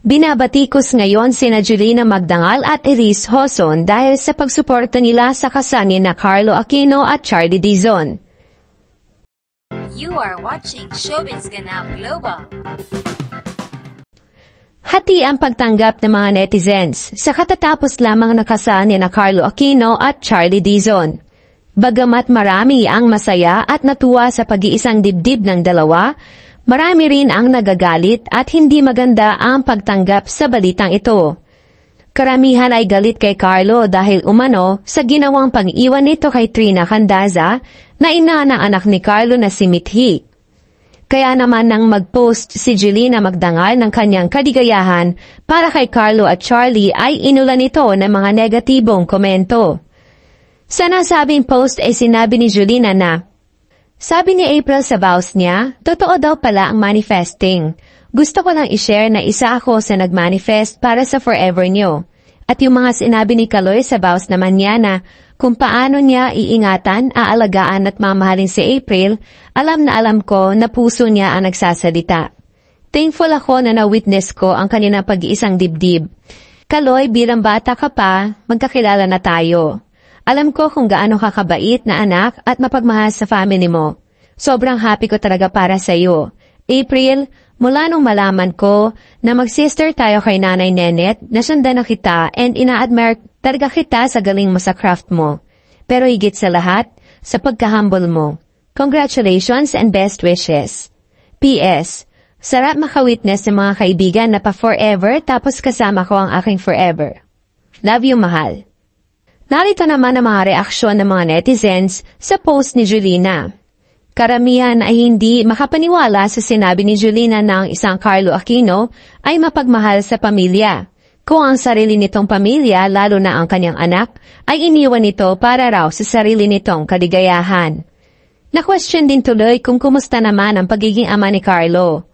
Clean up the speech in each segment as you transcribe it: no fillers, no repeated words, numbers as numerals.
Binabatikos ngayon sina Julina Magdangal at Elise Hoson dahil sa pagsuporta nila sa kasani na Carlo Aquino at Charlie Dizon. You are watching Showbiz Ganap Global. Hati ang pagtanggap ng mga netizens sa katatapos lamang nakasal na Carlo Aquino at Charlie Dizon. Bagamat marami ang masaya at natuwa sa pag-iisang dibdib ng dalawa, marami rin ang nagagalit at hindi maganda ang pagtanggap sa balitang ito. Karamihan ay galit kay Carlo dahil umano sa ginawang pag-iwan nito kay Trina Candaza na ina ng anak ni Carlo na si Mithi. Kaya naman nang mag-post si Julina Magdangal ng kanyang kaligayahan para kay Carlo at Charlie ay inulan ito ng mga negatibong komento. Sa nasabing post ay sinabi ni Julina na, sabi ni April sa vows niya, totoo daw pala ang manifesting. Gusto ko lang i-share na isa ako sa nag-manifest para sa forever niyo. At yung mga sinabi ni Kaloy sa vows naman niya na kung paano niya iingatan, aalagaan at mamahalin si April, alam na alam ko na puso niya ang nagsasalita. Thankful ako na na-witness ko ang kanilang pag-iisang dibdib. Kaloy, bilang bata ka pa, magkakilala na tayo. Alam ko kung gaano ka kabait na anak at mapagmahal sa family mo. Sobrang happy ko talaga para sa iyo. April, mula nung malaman ko na mag-sister tayo kay Nanay Nenet, nasundan na kita and ina-admire talaga kita sa galing mo sa craft mo. Pero higit sa lahat, sa pagka-humble mo. Congratulations and best wishes. P.S. Sarap makawitness ng mga kaibigan na pa-forever tapos kasama ko ang aking forever. Love you, mahal. Narito naman ang mga reaksyon ng mga netizens sa post ni Julina. Karamihan ay hindi makapaniwala sa sinabi ni Julina na ang isang Carlo Aquino ay mapagmahal sa pamilya. Kung ang sarili nitong pamilya, lalo na ang kanyang anak, ay iniwan nito para raw sa sarili nitong kaligayahan. Na-question din tuloy kung kumusta naman ang pagiging ama ni Carlo.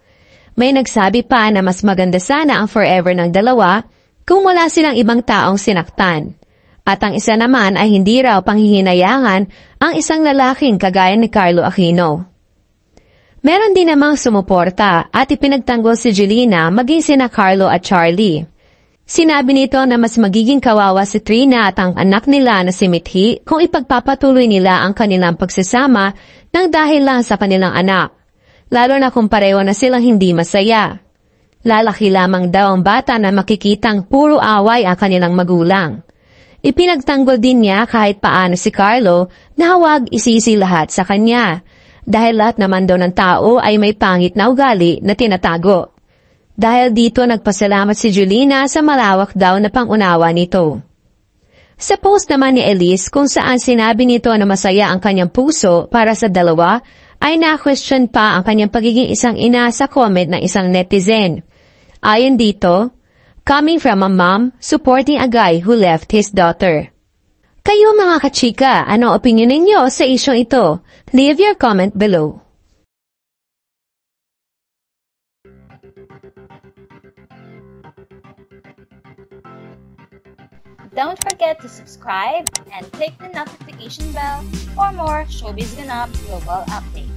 May nagsabi pa na mas maganda sana ang forever ng dalawa kung wala silang ibang taong sinaktan. At ang isa naman ay hindi raw panghihinayangan ang isang lalaking kagaya ni Carlo Aquino. Meron din namang sumuporta at ipinagtanggol si Julina maging sina Carlo at Charlie. Sinabi nito na mas magiging kawawa si Trina at ang anak nila na si Mithi kung ipagpapatuloy nila ang kanilang pagsasama nang dahil lang sa kanilang anak, lalo na kung pareho na silang hindi masaya. Lalaki lamang daw ang bata na makikitang puro away ang kanilang magulang. Ipinagtanggol din niya kahit paano si Carlo na huwag isisi lahat sa kanya, dahil lahat naman daw ng tao ay may pangit na ugali na tinatago. Dahil dito nagpasalamat si Julina sa malawak daw na pangunawa nito. Sa post naman ni Elise kung saan sinabi nito na masaya ang kanyang puso para sa dalawa, ay na-question pa ang kanyang pagiging isang ina sa comment ng isang netizen. Ayon dito, coming from a mom supporting a guy who left his daughter. Kayo mga kachika, ano opinion ninyo sa isyong ito? Leave your comment below. Don't forget to subscribe and click the notification bell for more Showbiz Ganap Global updates.